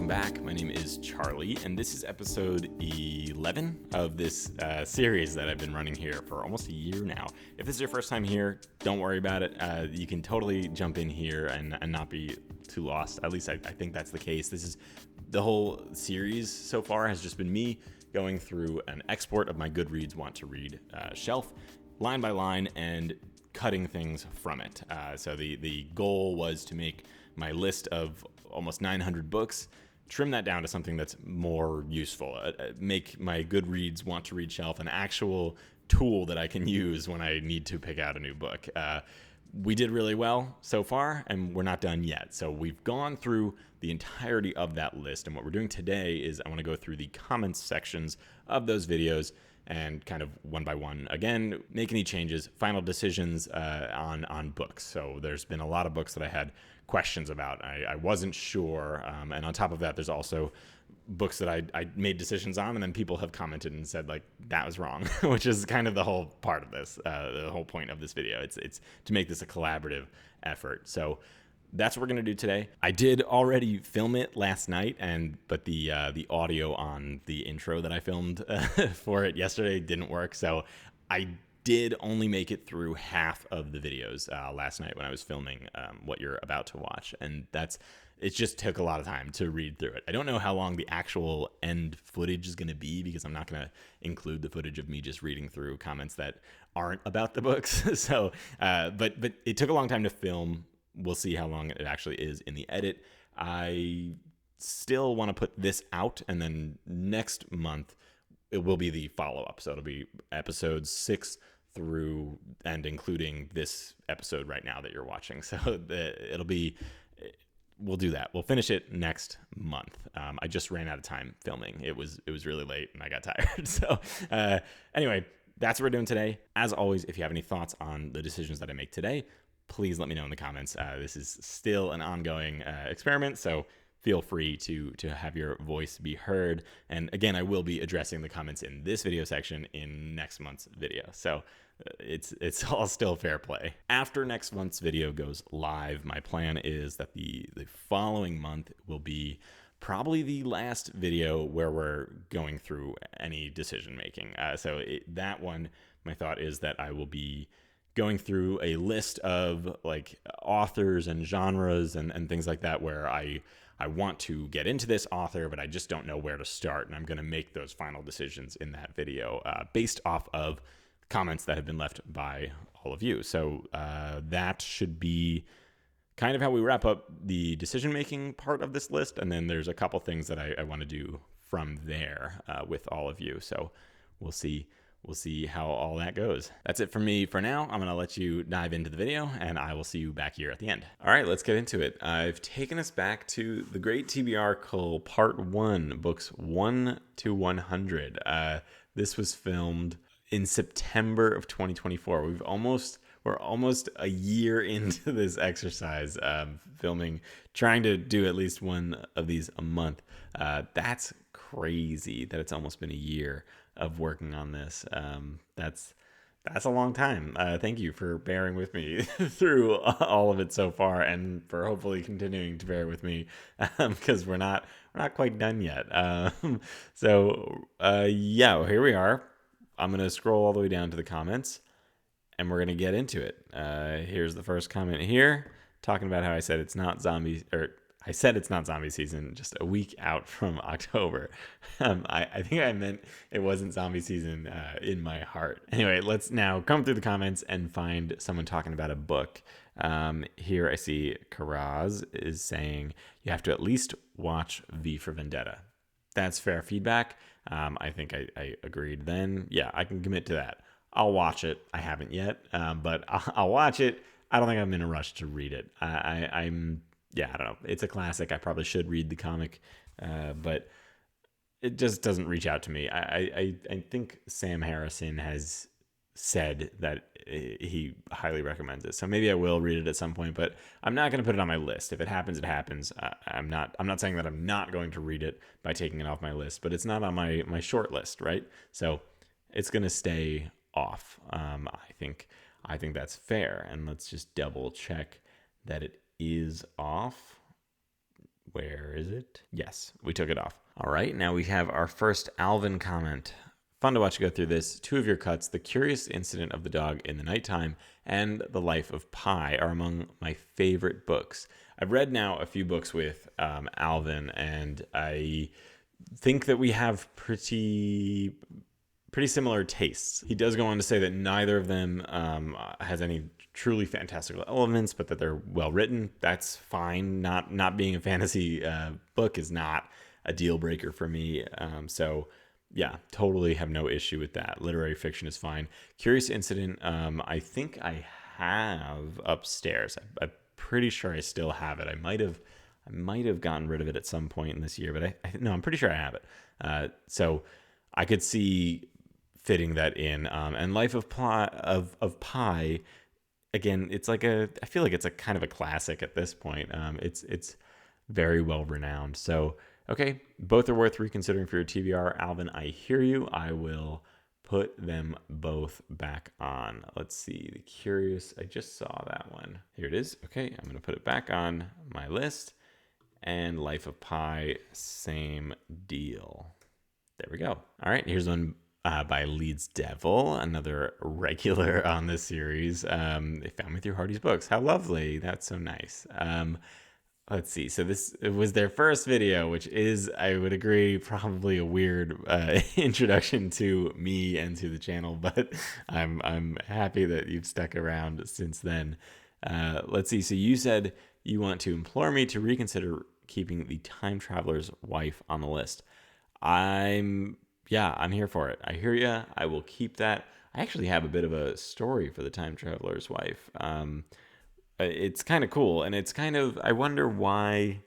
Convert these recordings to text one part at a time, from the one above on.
welcome back. My name is Charlie, and this is episode 11 of this series that I've been running here for almost a year now. If this is your first time here, don't worry about it. You can totally jump in here and not be too lost. At least I think that's the case. This is the whole series so far has just been me going through an export of my Goodreads Want to Read shelf, line by line, and cutting things from it. So the goal was to make my list of almost 900 books, trim that down to something that's more useful, make my Goodreads Want to Read shelf an actual tool that I can use when I need to pick out a new book. We did really well so far, and we're not done yet. So we've gone through the entirety of that list, and what we're doing today is I want to go through the comments sections of those videos and kind of one by one, again, make any changes, final decisions on books. So there's been a lot of books that I had questions about. I wasn't sure. And on top of that, there's also books that I made decisions on, and then people have commented and said, like, that was wrong, which is kind of the whole part of this, the whole point of this video. It's to make this a collaborative effort. So that's what we're going to do today. I did already film it last night, but the audio on the intro that I filmed for it yesterday didn't work. So I did only make it through half of the videos last night when I was filming what you're about to watch. And it just took a lot of time to read through it. I don't know how long the actual end footage is going to be, because I'm not going to include the footage of me just reading through comments that aren't about the books. So, but it took a long time to film. We'll see how long it actually is in the edit. I still want to put this out, and then next month it will be the follow-up. So it'll be episodes 6 through and including this episode right now that you're watching. So we'll do that. We'll finish it next month. I just ran out of time filming. It was really late and I got tired. So anyway, that's what we're doing today. As always, if you have any thoughts on the decisions that I make today, please let me know in the comments. This is still an ongoing experiment, so feel free to have your voice be heard. And again, I will be addressing the comments in this video section in next month's video. So it's all still fair play. After next month's video goes live, my plan is that the following month will be probably the last video where we're going through any decision making. That one, my thought is that I will be going through a list of like authors and genres and things like that where I want to get into this author, but I just don't know where to start. And I'm going to make those final decisions in that video based off of comments that have been left by all of you. So that should be kind of how we wrap up the decision-making part of this list. And then there's a couple things that I want to do from there with all of you. So we'll see how all that goes. That's it for me for now. I'm going to let you dive into the video, and I will see you back here at the end. All right, let's get into it. I've taken us back to the Great TBR Cull Part 1, books 1 to 100. This was filmed in September of 2024. We're almost a year into this exercise, filming, trying to do at least one of these a month. That's crazy that it's almost been a year of working on this. That's a long time. Thank you for bearing with me through all of it so far, and for hopefully continuing to bear with me because we're not quite done yet. Here we are. I'm gonna scroll all the way down to the comments, and we're gonna get into it. Here's the first comment here, talking about how I said it's not zombie season just a week out from October. I think I meant it wasn't zombie season in my heart. Anyway, let's now come through the comments and find someone talking about a book. Here I see Karaz is saying you have to at least watch V for Vendetta. That's fair feedback. I think I agreed then. Yeah, I can commit to that. I'll watch it. I haven't yet, but I'll watch it. I don't think I'm in a rush to read it. I don't know. It's a classic. I probably should read the comic, but it just doesn't reach out to me. I think Sam Harrison has said that he highly recommends it, so maybe I will read it at some point. But I'm not going to put it on my list. If it happens, it happens. I'm not saying that I'm not going to read it by taking it off my list, but it's not on my short list, right? So it's going to stay off. I think that's fair. And let's just double check that it is off. Where is it? Yes, we took it off. All right, now we have our first Alvin comment. Fun to watch you go through this. Two of your cuts, The Curious Incident of the Dog in the Nighttime and The Life of Pi, are among my favorite books. I've read now a few books with Alvin, and I think that we have pretty similar tastes. He does go on to say that neither of them has any truly fantastical elements, but that they're well written. That's fine. Not being a fantasy book is not a deal breaker for me. So yeah, totally have no issue with that. Literary fiction is fine. Curious Incident, I think I have upstairs. I'm pretty sure I still have it. I might have gotten rid of it at some point in this year, but no, I'm pretty sure I have it. So I could see fitting that in. And Life of Pi, again, it's like I feel like it's a kind of a classic at this point. It's very well renowned. So, okay, both are worth reconsidering for your TBR. Alvin, I hear you. I will put them both back on. Let's see, The Curious, I just saw that one. Here it is. Okay, I'm going to put it back on my list. And Life of Pi, same deal. There we go. All right, here's one by Leeds Devil, another regular on this series. They found me through Hardy's books. How lovely. That's so nice. Let's see. So this was their first video, which is, I would agree, probably a weird introduction to me and to the channel, but I'm happy that you've stuck around since then. Let's see. So you said you want to implore me to reconsider keeping The Time Traveler's Wife on the list. I'm here for it. I hear ya. I will keep that. I actually have a bit of a story for The Time Traveler's Wife. It's kind of cool, and it's kind of, I wonder why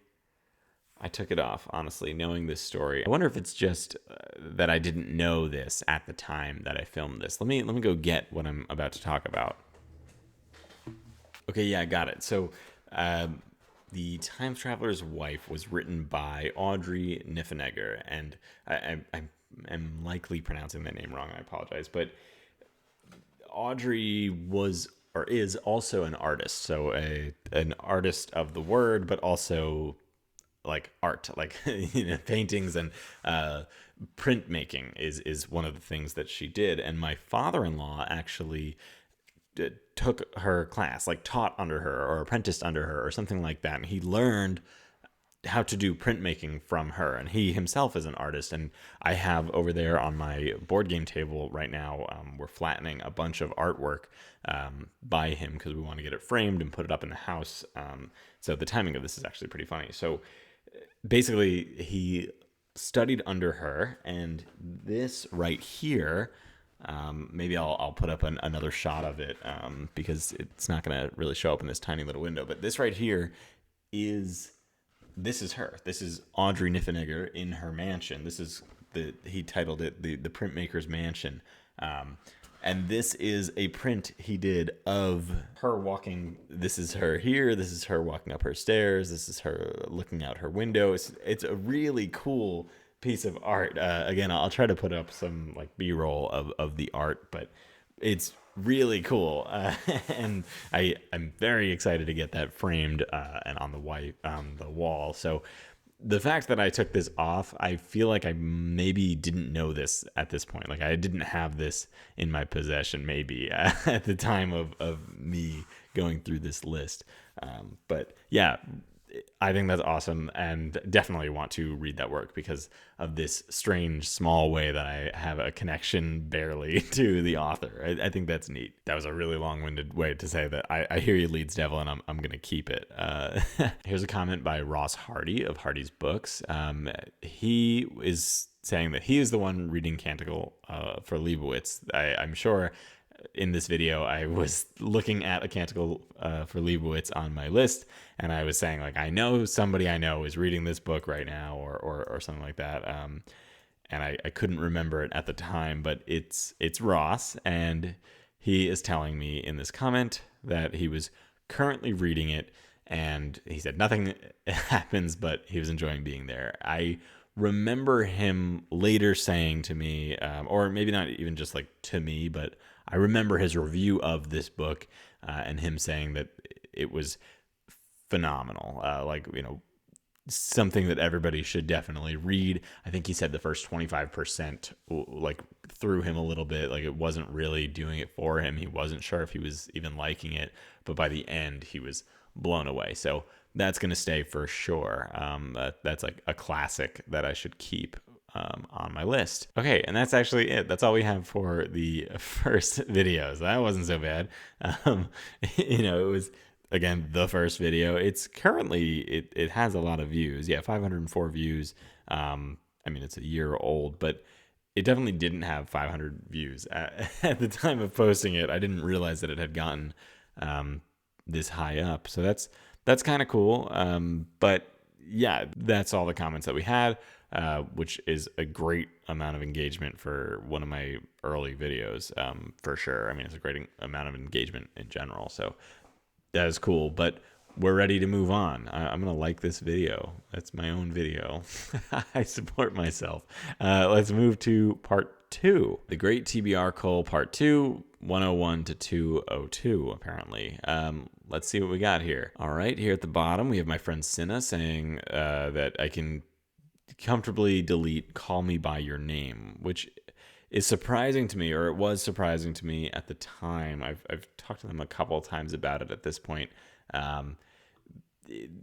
I took it off, honestly, knowing this story. I wonder if it's just that I didn't know this at the time that I filmed this. Let me go get what I'm about to talk about. Okay, yeah, I got it. So, The Time Traveler's Wife was written by Audrey Niffenegger, and I am likely pronouncing that name wrong, I apologize, but Audrey was or is also an artist, so an artist of the word, but also like art, like paintings and printmaking is one of the things that she did. And my father-in-law actually took her class, like taught under her or apprenticed under her or something like that, and he learned how to do printmaking from her, and he himself is an artist. And I have over there on my board game table right now, we're flattening a bunch of artwork by him because we want to get it framed and put it up in the house. So the timing of this is actually pretty funny. So basically he studied under her, and this right here, maybe I'll put up another shot of it because it's not going to really show up in this tiny little window, but this right here this is her. This is Audrey Niffenegger in her mansion. He titled it the Printmaker's Mansion. And this is a print he did of her walking. This is her here. This is her walking up her stairs. This is her looking out her window. It's a really cool piece of art. Again, I'll try to put up some like B-roll of the art, but it's really cool. And I'm very excited to get that framed and on the wall. So the fact that I took this off, I feel like I maybe didn't know this at this point. Like I didn't have this in my possession maybe at the time of me going through this list. But yeah, I think that's awesome, and definitely want to read that work because of this strange small way that I have a connection barely to the author. I think that's neat. That was a really long-winded way to say that I hear you, Leeds Devil, and I'm going to keep it. Here's a comment by Ross Hardy of Hardy's Books. He is saying that he is the one reading Canticle for Leibowitz. I'm sure in this video I was looking at a Canticle for Leibowitz on my list, and I was saying like I know somebody I know is reading this book right now or something like that, and I couldn't remember it at the time, but it's Ross, and he is telling me in this comment that he was currently reading it, and he said nothing happens, but he was enjoying being there. I remember him later saying to me, or maybe not even just like to me, but I remember his review of this book and him saying that it was phenomenal. something that everybody should definitely read. I think he said the first 25% like threw him a little bit, like it wasn't really doing it for him. He wasn't sure if he was even liking it, but by the end he was blown away. So that's going to stay for sure. That's like a classic that I should keep on my list. Okay, and that's actually it. That's all we have for the first videos. That wasn't so bad. It was, again, the first video. It's currently, it has a lot of views. Yeah, 504 views. It's a year old, but it definitely didn't have 500 views at the time of posting it. I didn't realize that it had gotten this high up. So that's kind of cool. But yeah, that's all the comments that we had, which is a great amount of engagement for one of my early videos, for sure. It's a great amount of engagement in general. So that is cool, but we're ready to move on. I'm going to like this video. That's my own video. I support myself. Let's move to part 2. The Great TBR Cull part 2, 101 to 202, apparently. Let's see what we got here. All right, here at the bottom, we have my friend Cinna saying that I can comfortably delete Call Me By Your Name, which is surprising to me, or it was surprising to me at the time. I've talked to them a couple of times about it at this point.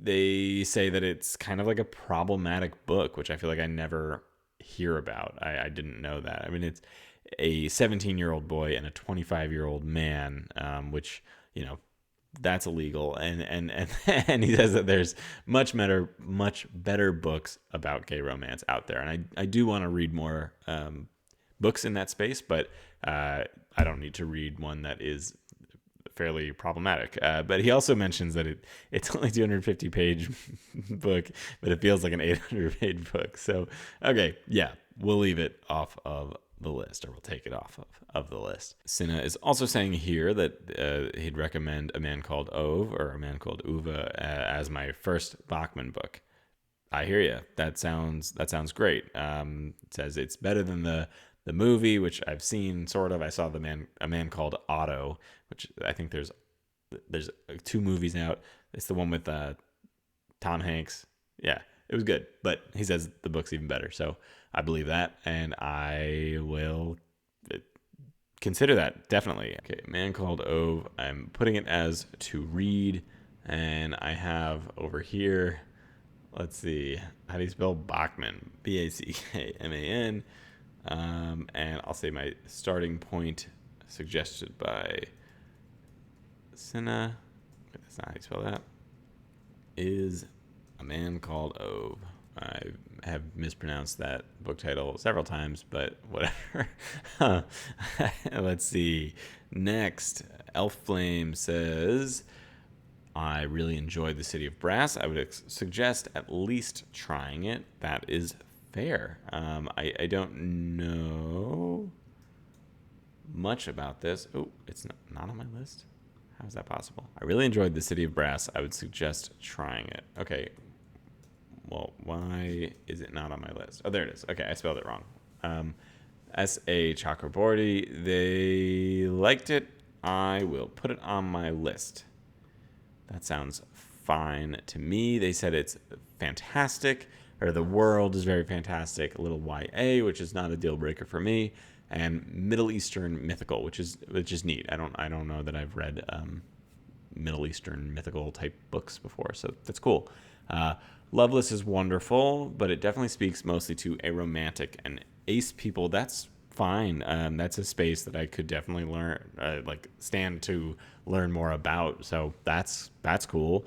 They say that it's kind of like a problematic book, which I feel like I never hear about. I didn't know that. It's a 17-year-old boy and a 25-year-old man, which, that's illegal. And he says that there's much better books about gay romance out there. And I do want to read more books in that space, but I don't need to read one that is fairly problematic. But he also mentions that it's only 250-page book, but it feels like an 800-page book. So, okay, yeah, we'll leave it off of the list, or we'll take it off of the list. Cinna is also saying here that he'd recommend A Man Called Ove or A Man Called Uva as my first Bachman book. I hear you. That sounds great. It says it's better than the movie, which I've seen sort of. I saw A Man Called Otto, which I think there's 2 movies out. It's the one with Tom Hanks. Yeah, it was good, but he says the book's even better. So I believe that, and I will consider that, definitely. Okay, Man Called Ove. I'm putting it as to read, and I have over here, let's see, how do you spell Bachman? Backman. And I'll say my starting point suggested by Cinna. Wait, that's not how you spell that. Is A Man Called Ove. I have mispronounced that book title several times, but whatever. Let's see. Next, Elf Flame says, I really enjoyed The City of Brass. I would suggest at least trying it. That is fair. I don't know much about this. Oh, it's not on my list. How is that possible? I really enjoyed The City of Brass. I would suggest trying it. Okay. Well, why is it not on my list? Oh, there it is. Okay, I spelled it wrong. S.A. Chakraborty. They liked it. I will put it on my list. That sounds fine to me. They said it's fantastic, or the world is very fantastic. A little YA, which is not a deal breaker for me, and Middle Eastern mythical, which is neat. I don't know that I've read Middle Eastern mythical type books before, so that's cool. Loveless is wonderful, but it definitely speaks mostly to a romantic and ace people. That's fine. That's a space that I could definitely stand to learn more about. So that's cool.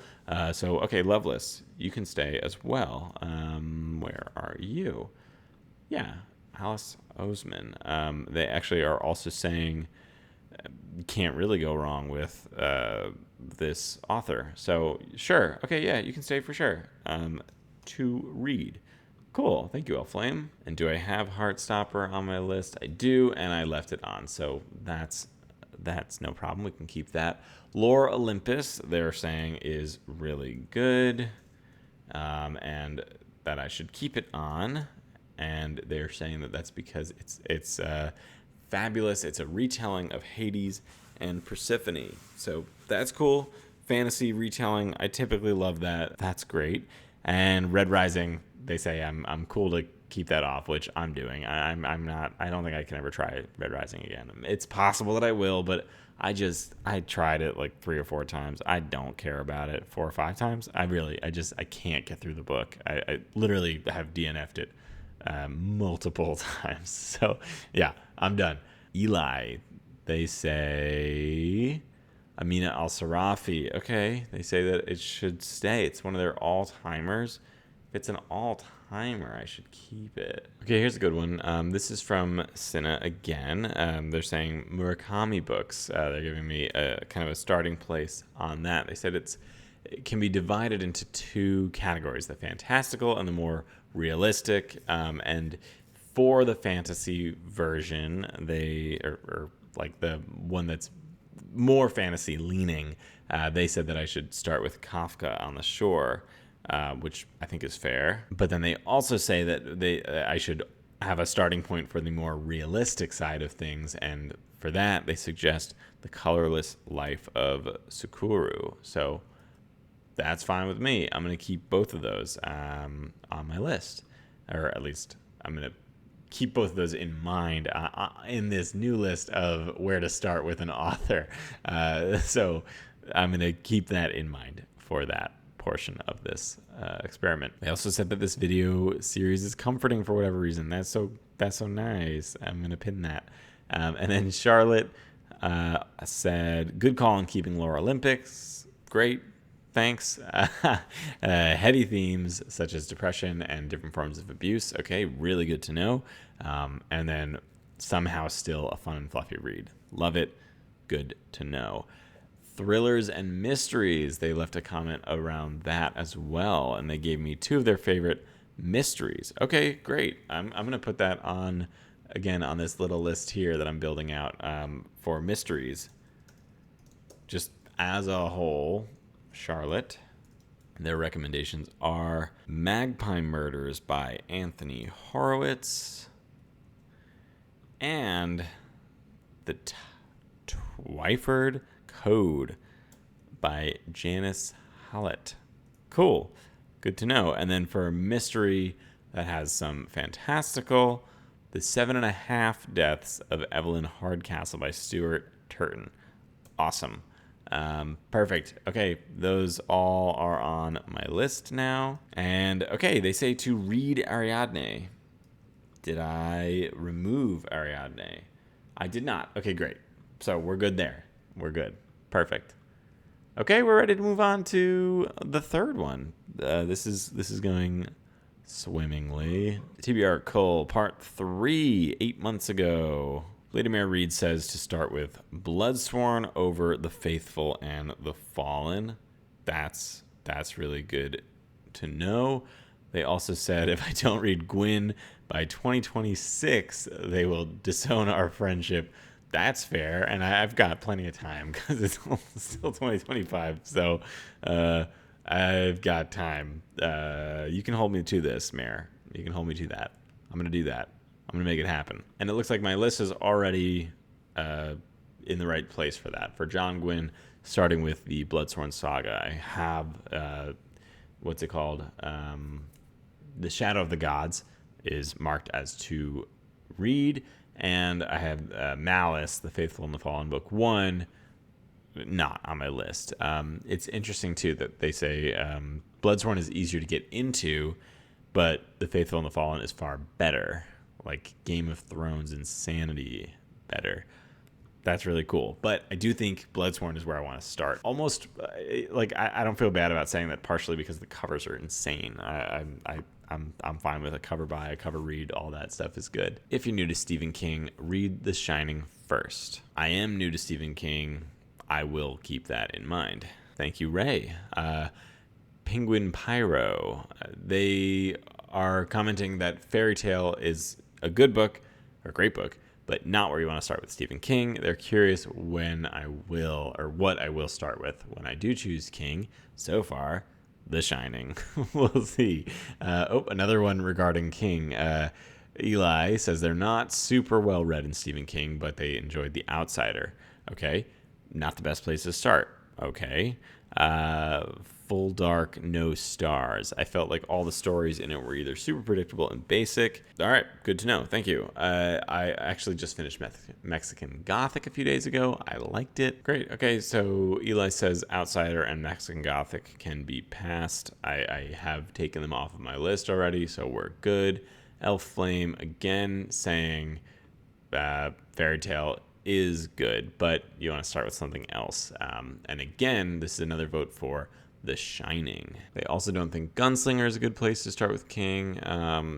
So okay, Loveless, you can stay as well. Where are you? Yeah, Alice Oseman. They actually are also saying you can't really go wrong with this author. So sure, okay, yeah, you can stay for sure. To read. Cool, thank you, Elflame. And do I have Heartstopper on my list? I do, and I left it on, so that's no problem. We can keep that. Lore Olympus, they're saying, is really good, and that I should keep it on. And they're saying that that's because it's fabulous. It's a retelling of Hades and Persephone, so that's cool. Fantasy retelling, I typically love that. That's great. And Red Rising, they say I'm cool to keep that off, which I'm doing. I'm not. I don't think I can ever try Red Rising again. It's possible that I will, but I tried it like 3 or 4 times. I don't care about it 4 or 5 times. I can't get through the book. I literally have DNF'd it multiple times. So yeah, I'm done. Eli, they say Amina Al-Sarafi. Okay, they say that it should stay. It's one of their all-timers. If it's an all-timer, I should keep it. Okay, here's a good one. This is from Cinna again. They're saying Murakami books. They're giving me a kind of a starting place on that. They said it can be divided into 2 categories, the fantastical and the more realistic. And for the fantasy version, or like the one that's more fantasy leaning, they said that I should start with Kafka on the Shore, which I think is fair. But then they also say that I should have a starting point for the more realistic side of things, and for that they suggest The Colorless Life of Sukuru. So that's fine with me. I'm going to keep both of those on my list, or at least I'm going to keep both of those in mind in this new list of where to start with an author. So I'm going to keep that in mind for that portion of this experiment. They also said that this video series is comforting for whatever reason. That's so nice. I'm going to pin that. And then Charlotte said, good call on keeping Lore Olympics. Great. Thanks. Heady themes such as depression and different forms of abuse. Okay, really good to know. And then somehow still a fun and fluffy read. Love it. Good to know. Thrillers and mysteries. They left a comment around that as well, and they gave me 2 of their favorite mysteries. Okay, great. I'm going to put that on, again, on this little list here that I'm building out for mysteries. Just as a whole, Charlotte, their recommendations are Magpie Murders by Anthony Horowitz and The Twyford Code by Janice Hallett. Cool. Good to know. And then for a mystery that has some fantastical, The 7.5 Deaths of Evelyn Hardcastle by Stuart Turton. Awesome. Perfect. Okay, those all are on my list now. And okay, they say to read Ariadne. Did I remove Ariadne? I did not. Okay, great. So we're good there. We're good. Perfect. Okay, we're ready to move on to the third one. This is going swimmingly. TBR Cull, Part 3, 8 months ago. Lady Mair Reed says to start with Bloodsworn over The Faithful and the Fallen. That's really good to know. They also said if I don't read Gwyn by 2026, they will disown our friendship. That's fair, and I've got plenty of time because it's still 2025, so I've got time. You can hold me to this, Mair. You can hold me to that. I'm going to do that. I'm going to make it happen. And it looks like my list is already in the right place for that. For John Gwyn, starting with the Bloodsworn Saga, I have, what's it called? The Shadow of the Gods is marked as to read. And I have Malice, The Faithful and the Fallen, Book 1, not on my list. It's interesting, too, that they say Bloodsworn is easier to get into, but The Faithful and the Fallen is far better. Like Game of Thrones insanity better. That's really cool. But I do think Bloodsworn is where I want to start. Almost like I don't feel bad about saying that, partially because the covers are insane. I'm fine with a cover buy, a cover read. All that stuff is good. If you're new to Stephen King, read The Shining first. I am new to Stephen King. I will keep that in mind. Thank you, Rae. Penguin Pyro. They are commenting that Fairy Tale is a good book, or a great book, but not where you want to start with Stephen King. They're curious when I will, or what I will start with when I do choose King. So far, The Shining. We'll see. Another one regarding King. Eli says they're not super well read in Stephen King, but they enjoyed The Outsider. Okay, not the best place to start. Okay. Uh, Full Dark, no stars. I felt like all the stories in it were either super predictable and basic. All right, good to know. Thank you. I actually just finished Mexican Gothic a few days ago. I liked it. Great. Okay, so Eli says Outsider and Mexican Gothic can be passed. I have taken them off of my list already, so we're good. Elf Flame again saying Fairy Tale is good, but you want to start with something else. And again, this is another vote for The Shining. They also don't think Gunslinger is a good place to start with King,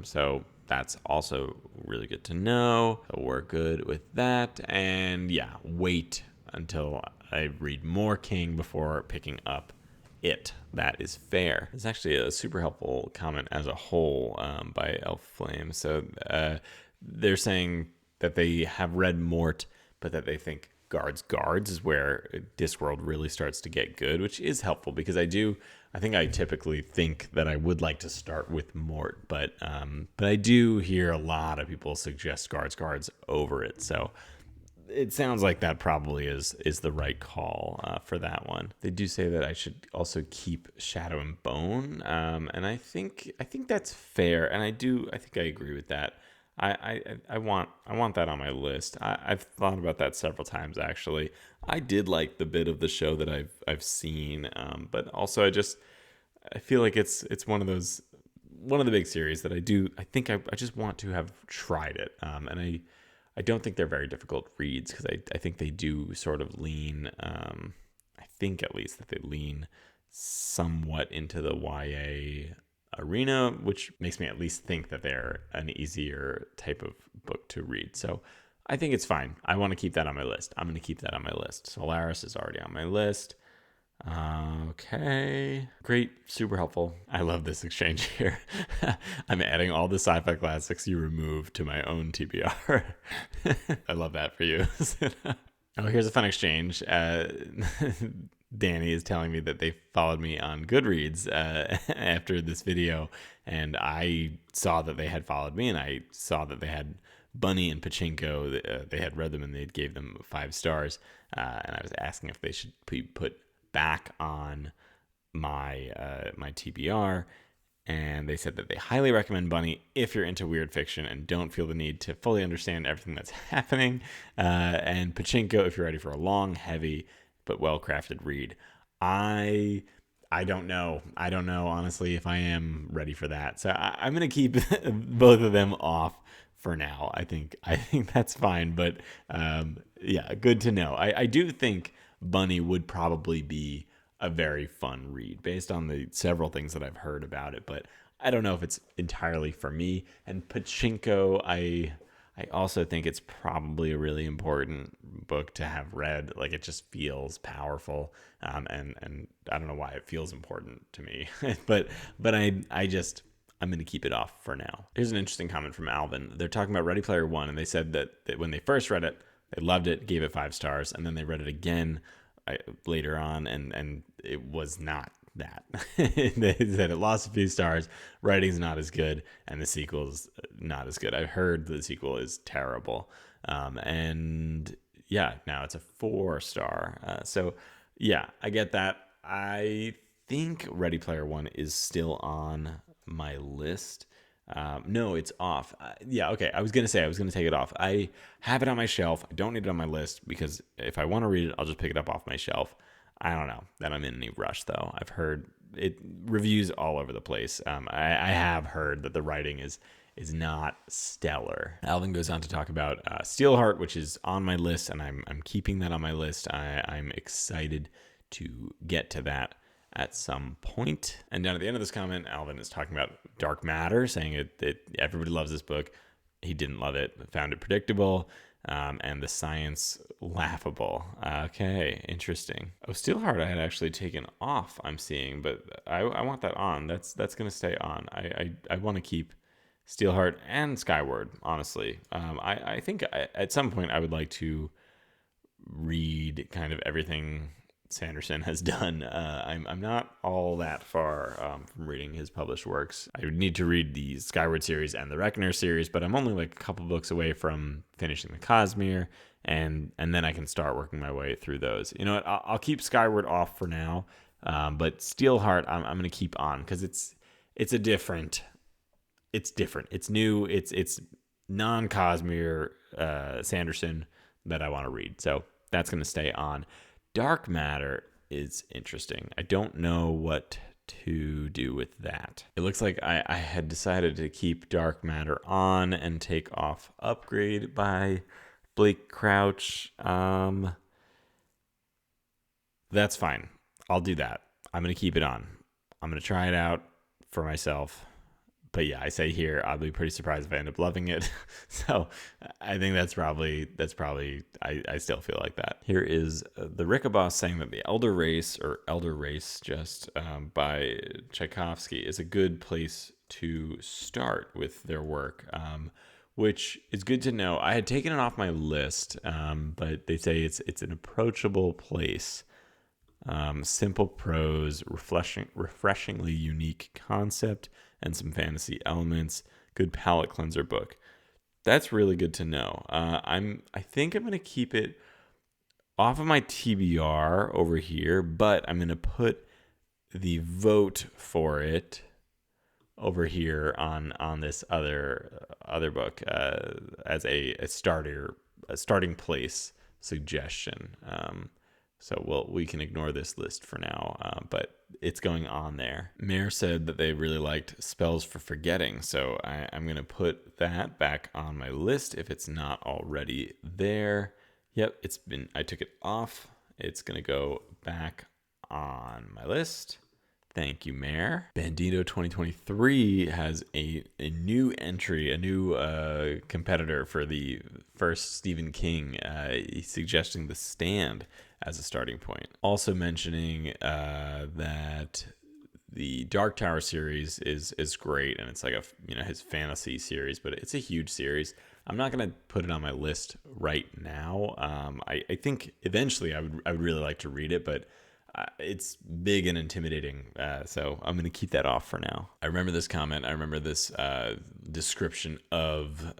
so that's also really good to know. So we're good with that. And yeah, wait until I read more King before picking up it. That is fair. It's actually a super helpful comment as a whole by Elf Flame. So they're saying that they have read Mort, but that they think Guards is where Discworld really starts to get good, which is helpful because I think I typically think that I would like to start with Mort, but I do hear a lot of people suggest Guards over it. So it sounds like that probably is the right call for that one. They do say that I should also keep Shadow and Bone, and I think that's fair, and I think I agree with that. I want that on my list. I've thought about that several times actually. I did like the bit of the show that I've seen, but also I feel like it's one of the big series that I think I just want to have tried it, and I don't think they're very difficult reads because I think they do sort of lean, I think at least that they lean somewhat into the YA arena, which makes me at least think that they're an easier type of book to read. So I think it's fine. I want to keep that on my list. I'm going to keep that on my list. Solaris is already on my list. Okay. Great. Super helpful. I love this exchange here. I'm adding all the sci-fi classics you removed to my own TBR. I love that for you. Oh, here's a fun exchange. Danny is telling me that they followed me on Goodreads after this video, and I saw that they had followed me, and I saw that they had Bunny and Pachinko. They had read them, and they gave them 5 stars, and I was asking if they should be put back on my my TBR, and they said that they highly recommend Bunny if you're into weird fiction and don't feel the need to fully understand everything that's happening, and Pachinko if you're ready for a long, heavy, but well-crafted read. I don't know. I don't know, honestly, if I am ready for that. So I'm going to keep both of them off for now. I think that's fine, but yeah, good to know. I do think Bunny would probably be a very fun read based on the several things that I've heard about it, but I don't know if it's entirely for me. And Pachinko, I also think it's probably a really important book to have read. Like, it just feels powerful, and I don't know why it feels important to me, but I'm going to keep it off for now. Here's an interesting comment from Alvin. They're talking about Ready Player One, and they said that when they first read it, they loved it, gave it 5 stars, and then they read it again later on, and it was not that. They said it lost a few stars, writing's not as good, and the sequel's not as good. I heard the sequel is terrible, and yeah, now it's a 4-star. So yeah, I get that. I think Ready Player One is still on my list. No, it's off. Yeah, okay. I was going to take it off. I have it on my shelf. I don't need it on my list because if I want to read it, I'll just pick it up off my shelf. I don't know that I'm in any rush, though. I've heard it reviews all over the place. I have heard that the writing is not stellar. Alvin goes on to talk about Steelheart, which is on my list, and I'm keeping that on my list. I'm excited to get to that at some point. And down at the end of this comment, Alvin is talking about Dark Matter, saying that everybody loves this book. He didn't love it, found it predictable, and the science laughable. Okay, interesting. Oh, Steelheart I had actually taken off, I'm seeing, but I want that on. That's going to stay on. I want to keep Steelheart and Skyward, honestly. I think at some point I would like to read kind of everything Sanderson has done. I'm not all that far from reading his published works. I would need to read the Skyward series and the Reckoner series, but I'm only like a couple books away from finishing the Cosmere, and then I can start working my way through those. You know what? I'll keep Skyward off for now, but Steelheart I'm going to keep on because it's different. It's new. It's non-Cosmere Sanderson that I want to read. So that's going to stay on. Dark Matter is interesting. I don't know what to do with that. It looks like I had decided to keep Dark Matter on and take off Upgrade by Blake Crouch. That's fine. I'll do that. I'm going to keep it on. I'm going to try it out for myself. But yeah, I say here, I'll be pretty surprised if I end up loving it. So I think that's probably, I still feel like that. Here is the Rickaboss saying that the Elder Race just by Tchaikovsky is a good place to start with their work, which is good to know. I had taken it off my list, but they say it's an approachable place. Simple prose, refreshingly unique concept, and some fantasy elements. Good palate cleanser book. That's really good to know. I think I'm going to keep it off of my TBR over here, but I'm going to put the vote for it over here on this other book as a starting place suggestion. So we can ignore this list for now, but it's going on there. Mair said that they really liked Spells for Forgetting, so I'm going to put that back on my list if it's not already there. Yep, I took it off. It's going to go back on my list. Thank you, Mair. Bandito 2023 has a new entry, a new competitor for the first Stephen King. He's suggesting The Stand as a starting point. Also mentioning that the Dark Tower series is great, and it's like his fantasy series, but it's a huge series. I'm not gonna put it on my list right now. I think eventually I would really like to read it, but it's big and intimidating, so I'm going to keep that off for now. I remember this comment. I remember this description of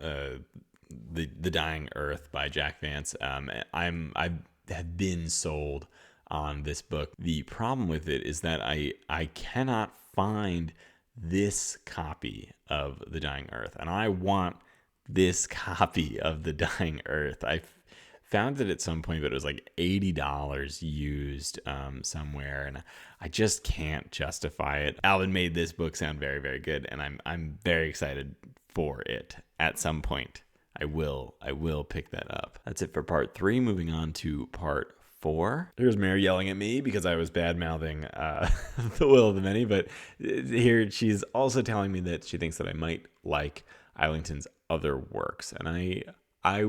the Dying Earth by Jack Vance. I have been sold on this book. The problem with it is that I cannot find this copy of The Dying Earth, and I want this copy of The Dying Earth. I found it at some point, but it was like $80 used somewhere, and I just can't justify it. Alvin made this book sound very, very good, and I'm very excited for it. At some point, I will pick that up. That's it for part 3. Moving on to part 4. Here's Mair yelling at me because I was bad mouthing The Will of the Many, but here she's also telling me that she thinks that I might like Islington's other works, and I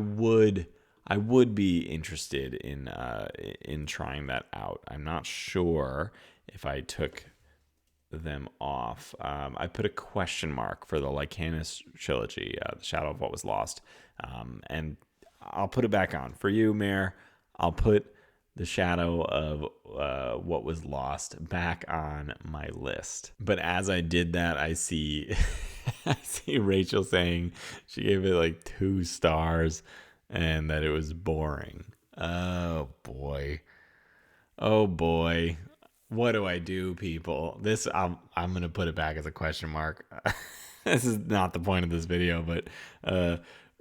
would be interested in trying that out. I'm not sure if I took them off. I put a question mark for the Lycanus trilogy, The Shadow of What Was Lost, and I'll put it back on. For you, Mair, I'll put The Shadow of What Was Lost back on my list. But as I did that, I see I see Rachel saying she gave it like 2 stars and that it was boring. Oh boy. What do I do, people? This I'm gonna put it back as a question mark. This is not the point of this video, but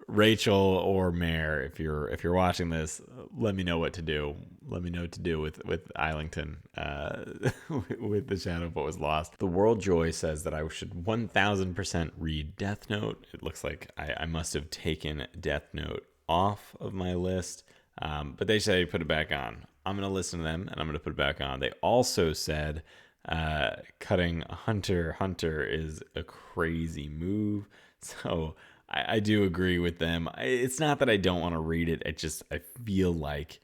Rachel or Mair, if you're watching this, let me know what to do. Let me know what to do with Islington, with The Shadow of What Was Lost. The World Joy says that I should 1000% read Death Note. It looks like I must have taken Death Note off of my list, but they say put it back on. I'm going to listen to them, and I'm going to put it back on. They also said cutting Hunter x Hunter is a crazy move, so I do agree with them. It's not that I don't want to read it. I feel like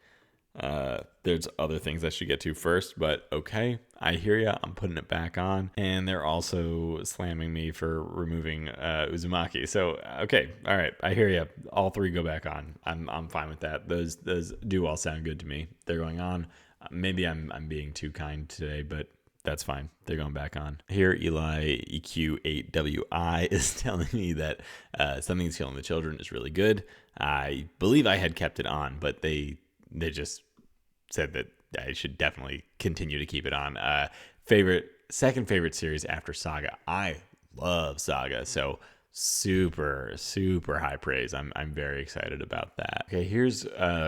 there's other things I should get to first, but okay, I hear ya. I'm putting it back on. And they're also slamming me for removing Uzumaki. So, okay, all right, I hear ya. All 3 go back on. I'm fine with that. Those do all sound good to me. They're going on. Maybe I'm being too kind today, but that's fine. They're going back on. Here, Eli EQ8WI is telling me that Something's Killing the Children is really good. I believe I had kept it on, but they just said that I should definitely continue to keep it on. Second favorite series after Saga. I love Saga, so super high praise. I'm very excited about that. Okay, here's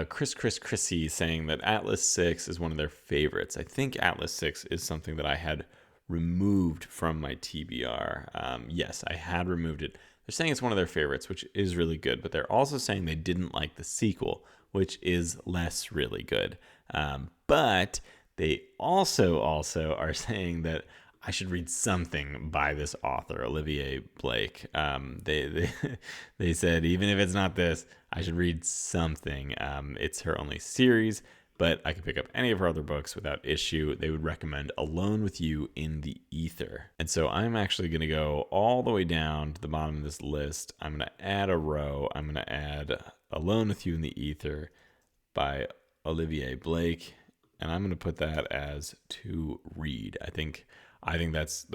Chrissy saying that Atlas 6 is one of their favorites. I think Atlas 6 is something that I had removed from my TBR. Yes, I had removed it. They're saying it's one of their favorites, which is really good, but they're also saying they didn't like the sequel, which is less really good. But they also are saying that I should read something by this author, Olivier Blake. They said, even if it's not this, I should read something. It's her only series, but I could pick up any of her other books without issue. They would recommend Alone with You in the Ether. And so I'm actually going to go all the way down to the bottom of this list. I'm going to add a row. I'm going to add Alone with You in the Ether by Olivier Blake, and I'm going to put that as to read. I think that's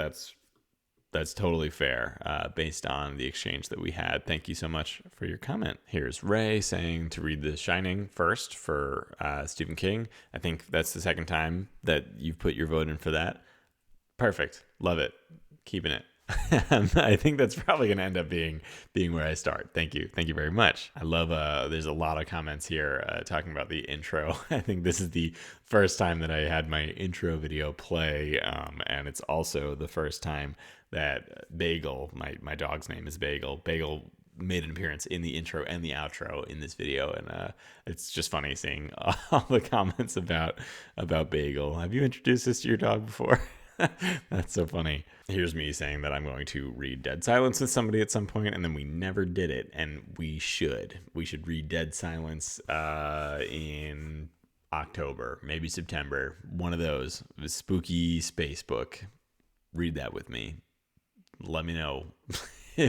totally fair based on the exchange that we had. Thank you so much for your comment. Here's Ray saying to read The Shining first for Stephen King. I think that's the second time that you've put your vote in for that. Perfect. Love it. Keeping it. I think that's probably going to end up being where I start. Thank you very much. I love there's a lot of comments here talking about the intro. I think this is the first time that I had my intro video play, and it's also the first time that Bagel, my dog's name is Bagel made an appearance in the intro and the outro in this video, and it's just funny seeing all the comments about Bagel. Have you introduced this to your dog before? That's so funny. Here's me saying that I'm going to read Dead Silence with somebody at some point, and then we never did it, and we should read Dead Silence in October, maybe September, one of those. A spooky space book. Read that with me. Let me know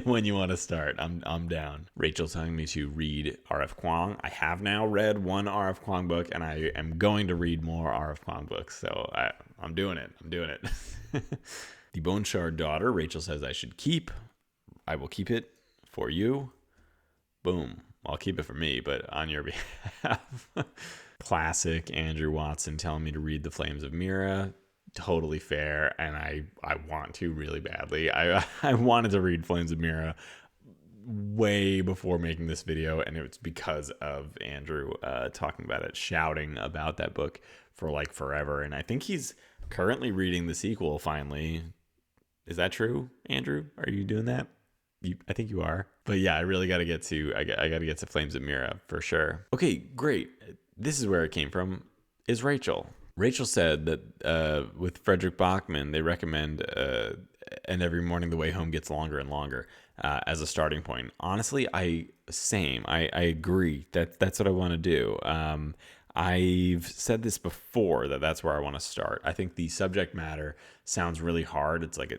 when you want to start. I'm down. Rachel's telling me to read R.F. Kuang. I have now read one R.F. Kuang book, and I am going to read more R.F. Kuang books. So I'm doing it. The Bone Shard Daughter, Rachel says I should keep. I will keep it for you. Boom. I'll keep it for me, but on your behalf. Classic Andrew Watson telling me to read The Flames of Mira. Totally fair, and I want to really badly. I wanted to read Flames of Mira way before making this video, and it was because of Andrew talking about it, shouting about that book for like forever. And I think he's currently reading the sequel finally. Is that true, Andrew? Are you doing that? I think you are. But yeah, I really got to get to I got to get to Flames of Mira for sure. Okay, great. This is where it came from. Is Rachel. Rachel said that with Frederick Bachman, they recommend And Every Morning the Way Home Gets Longer and Longer as a starting point. Honestly, I agree. That's what I want to do. I've said this before that's where I want to start. I think the subject matter sounds really hard. It's like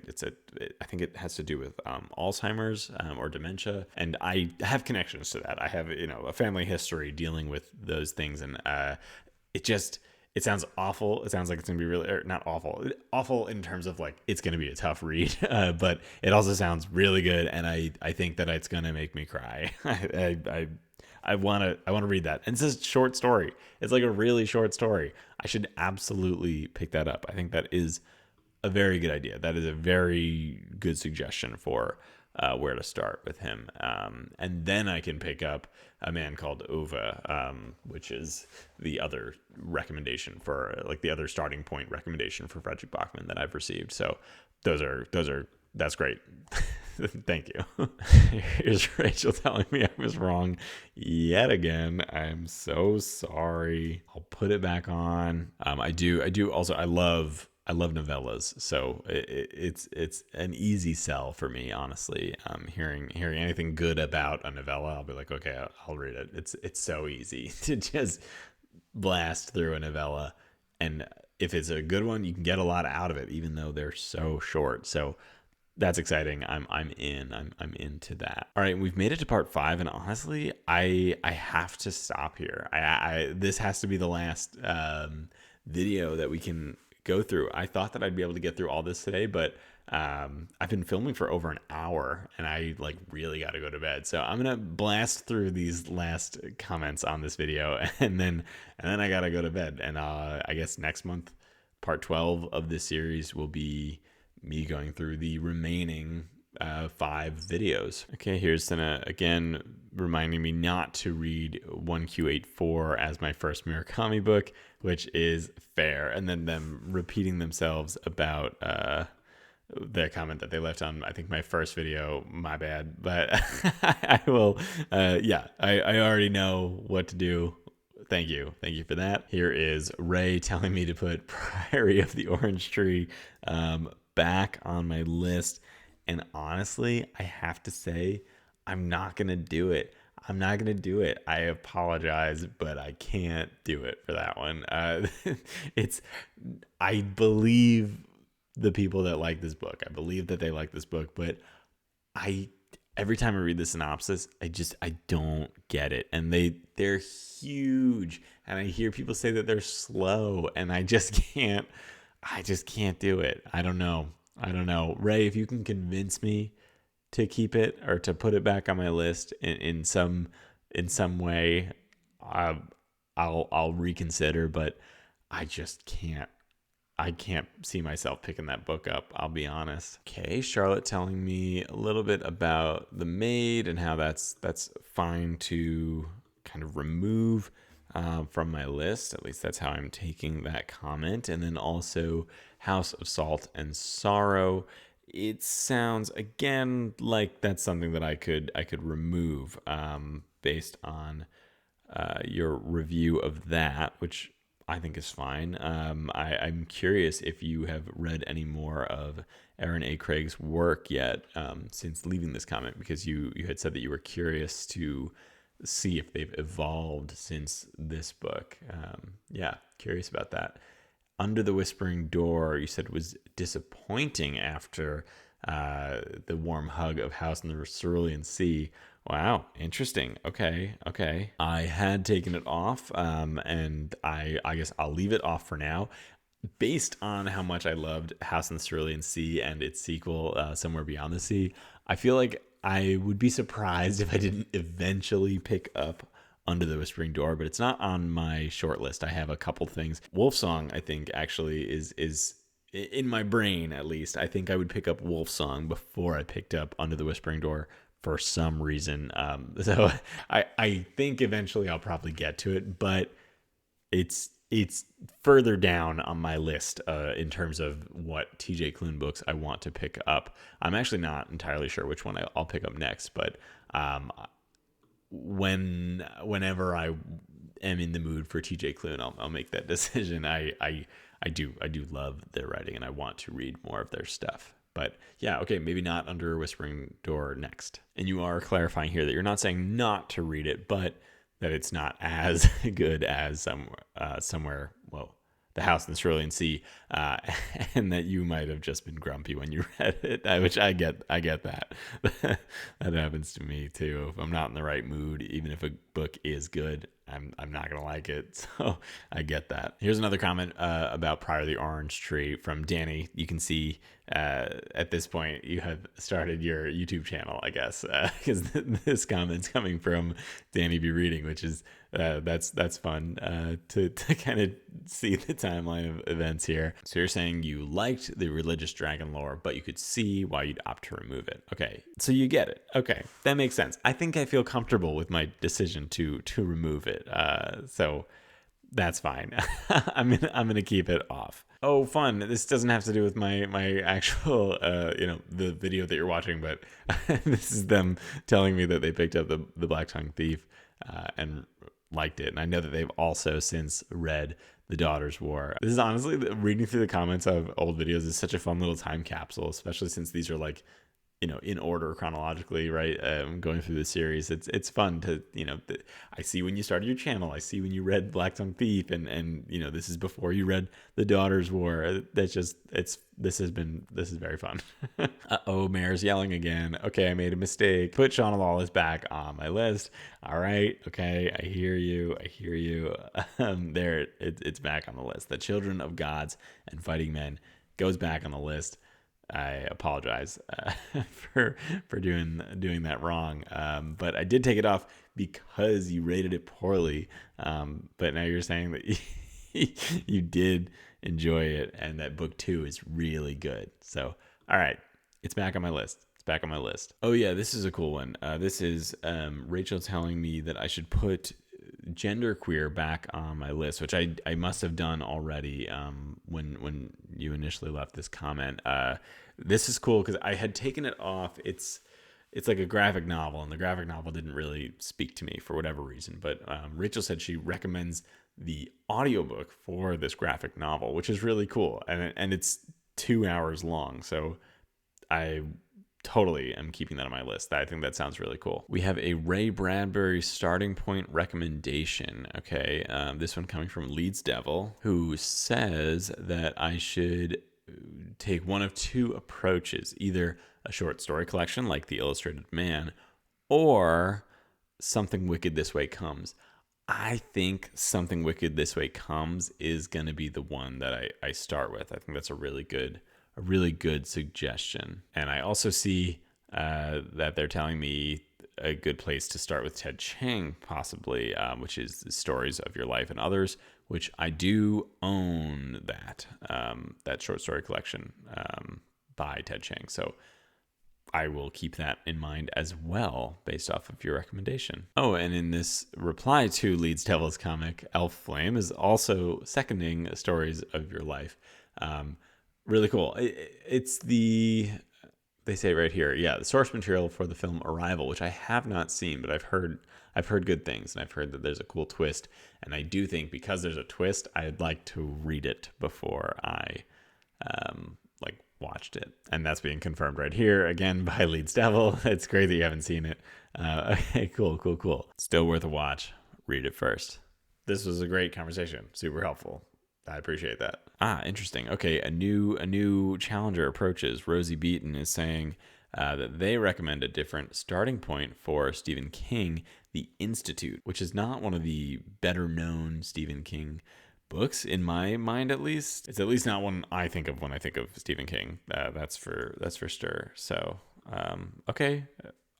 I think it has to do with Alzheimer's or dementia, and I have connections to that. I have a family history dealing with those things, and it sounds awful. It sounds like it's going to be really, not awful. Awful in terms of like, it's going to be a tough read, but it also sounds really good. And I think that it's going to make me cry. I want to read that. And it's a short story. It's like a really short story. I should absolutely pick that up. I think that is a very good idea. That is a very good suggestion for where to start with him. And then I can pick up A Man Called Ova, which is the other recommendation for like the other starting point recommendation for Frederick Bachman that I've received. So that's great. Thank you. Here's Rachel telling me I was wrong yet again. I'm so sorry. I'll put it back on. I do also, I love novellas, so it's an easy sell for me, honestly. Hearing anything good about a novella, I'll be like, okay, I'll read it. It's so easy to just blast through a novella, and if it's a good one, you can get a lot out of it, even though they're so short. So that's exciting. I'm into that. All right, we've made it to part 5, and honestly, I have to stop here. This has to be the last video that we can go through. I thought that I'd be able to get through all this today, but I've been filming for over an hour and I like really got to go to bed. So I'm going to blast through these last comments on this video and then I got to go to bed. And I guess next month, part 12 of this series will be me going through the remaining 5 videos. Okay, here's Senna again reminding me not to read 1Q84 as my first Murakami book, which is fair. And then them repeating themselves about the comment that they left on, I think, my first video. My bad. But I will, I already know what to do. Thank you for that. Here is Rae telling me to put Priory of the Orange Tree back on my list. And honestly, I have to say, I'm not going to do it. I apologize, but I can't do it for that one. I believe the people that like this book. I believe that they like this book, but every time I read the synopsis, I don't get it. And they're huge. And I hear people say that they're slow, and I just can't do it. I don't know. Rae, if you can convince me to keep it or to put it back on my list in some way, I'll reconsider, but I just can't. I can't see myself picking that book up, I'll be honest. Okay, Charlotte telling me a little bit about The Maid and how that's fine to kind of remove from my list. At least that's how I'm taking that comment. And then also House of Salt and Sorrow. It sounds again like that's something that I could remove based on your review of that, which I think is fine. I'm curious if you have read any more of Aaron A. Craig's work yet since leaving this comment, because you had said that you were curious to see if they've evolved since this book. Curious about that. Under the Whispering Door, you said was disappointing after the warm hug of House in the Cerulean Sea. Wow, interesting. Okay. I had taken it off, and I guess I'll leave it off for now. Based on how much I loved House in the Cerulean Sea and its sequel, Somewhere Beyond the Sea, I feel like I would be surprised if I didn't eventually pick up Under the Whispering Door, but it's not on my short list. I have a couple things. Wolfsong, I think, actually is in my brain, at least. I think I would pick up Wolfsong before I picked up Under the Whispering Door for some reason. So I think eventually I'll probably get to it, but it's further down on my list in terms of what TJ Klune books I want to pick up. I'm actually not entirely sure which one I'll pick up next, but whenever I am in the mood for TJ Klune, I'll make that decision. I do love their writing, and I want to read more of their stuff. But yeah, okay, maybe not Under a Whispering Door next. And you are clarifying here that you're not saying not to read it, but that it's not as good as somewhere, well, The House in the Cerulean Sea, and that you might have just been grumpy when you read it, which I get that. That happens to me too. If I'm not in the right mood, even if a book is good, I'm not gonna like it. So I get that. Here's another comment about Priory of the Orange Tree from Danny. You can see at this point you have started your YouTube channel, I guess, because this comment's coming from Danny B Reading, which is that's fun to kind of see the timeline of events here. So you're saying you liked the religious dragon lore, but you could see why you'd opt to remove it. Okay, so you get it. Okay, that makes sense. I think I feel comfortable with my decision to remove it. So that's fine. I'm gonna keep it off. Oh, fun. This doesn't have to do with my actual, the video that you're watching, but this is them telling me that they picked up the Black Tongue Thief and liked it. And I know that they've also since read The Daughter's War. This is honestly, reading through the comments of old videos is such a fun little time capsule, especially since these are like in order chronologically, right? Going through the series, it's fun to, I see when you started your channel, I see when you read Black Tongue Thief, and this is before you read The Daughter's War. This is very fun. Uh-oh, Mair's yelling again. Okay, I made a mistake. Put Shauna Lawless back on my list. All right, okay, I hear you. There, it's back on the list. The Children of Gods and Fighting Men goes back on the list. I apologize for doing that wrong, but I did take it off because you rated it poorly. But now you're saying that you did enjoy it, and that book 2 is really good. So, all right, it's back on my list. Oh yeah, this is a cool one. This is Rachel telling me that I should put genderqueer back on my list, which I must have done already when you initially left this comment. This is cool because I had taken it off. It's like a graphic novel, and the graphic novel didn't really speak to me for whatever reason. But Rachel said she recommends the audiobook for this graphic novel, which is really cool, and it's 2 hours long. So I totally am keeping that on my list. I think that sounds really cool. We have a Ray Bradbury starting point recommendation. Okay, this one coming from Leeds Devil, who says that I should take one of two approaches: either a short story collection like The Illustrated Man, or Something Wicked This Way Comes. I think Something Wicked This Way Comes is going to be the one that I start with. I think that's a really good suggestion. And I also see that they're telling me a good place to start with Ted Chiang, possibly, which is the Stories of Your Life and Others, which I do own that short story collection by Ted Chiang. So I will keep that in mind as well, based off of your recommendation. Oh, and in this reply to Leeds Devil's comic, Elf Flame is also seconding Stories of Your Life. Really cool. It's they say right here, the source material for the film Arrival, which I have not seen, but I've heard good things, and I've heard that there's a cool twist, and I do think because there's a twist, I'd like to read it before I watched it, and that's being confirmed right here again by Leeds Devil. It's great that you haven't seen it. Okay, cool. Still worth a watch. Read it first. This was a great conversation. Super helpful. I appreciate that. Interesting. Okay, a new challenger approaches. Rosie Beaton is saying that they recommend a different starting point for Stephen King, The Institute, which is not one of the better known Stephen King books in my mind, at least. It's at least not one I think of when I think of Stephen King. That's for sure. So okay,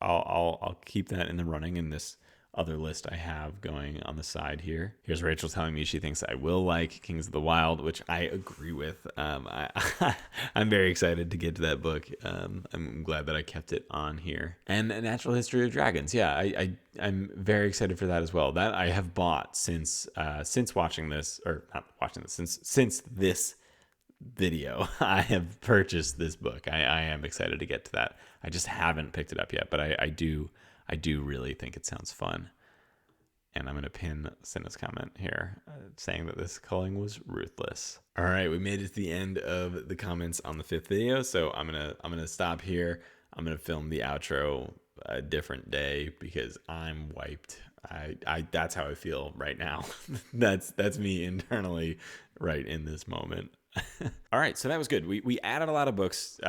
I'll keep that in the running in this other list I have going on the side here. Here's Rachel telling me she thinks I will like Kings of the Wild, which I agree with. I'm very excited to get to that book. I'm glad that I kept it on here. And A Natural History of Dragons. Yeah, I'm very excited for that as well. That I have bought since watching this, or not watching this, since this video. I have purchased this book. I am excited to get to that. I just haven't picked it up yet, but I do really think it sounds fun. And I'm going to pin Cinna's comment here saying that this culling was ruthless. All right, we made it to the end of the comments on the 5th video. So I'm going to stop here. I'm going to film the outro a different day because I'm wiped. That's how I feel right now. That's me internally right in this moment. All right, so that was good. We added a lot of books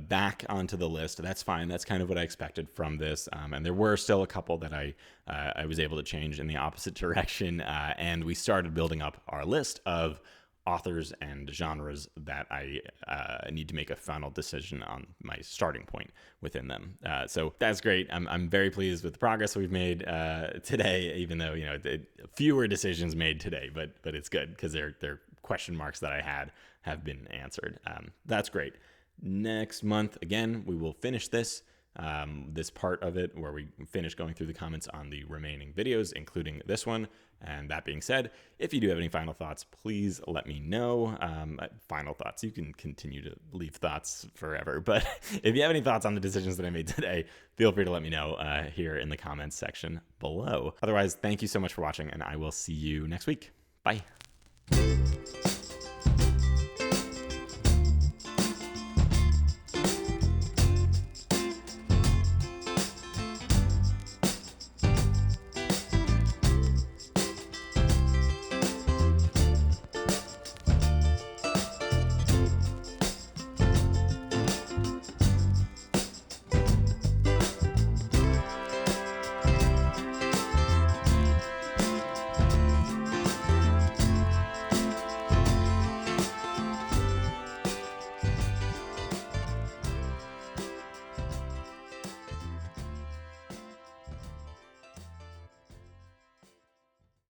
back onto the list. That's fine. That's kind of what I expected from this. And there were still a couple that I was able to change in the opposite direction. And we started building up our list of authors and genres that I need to make a final decision on my starting point within them. So that's great. I'm very pleased with the progress we've made today, even though fewer decisions made today, but it's good because they're question marks that I had have been answered. That's great. Next month, again, we will finish this part of it where we finish going through the comments on the remaining videos, including this one. And that being said, if you do have any final thoughts, please let me know. Final thoughts, you can continue to leave thoughts forever, but if you have any thoughts on the decisions that I made today, feel free to let me know here in the comments section below. Otherwise, thank you so much for watching, and I will see you next week. Bye.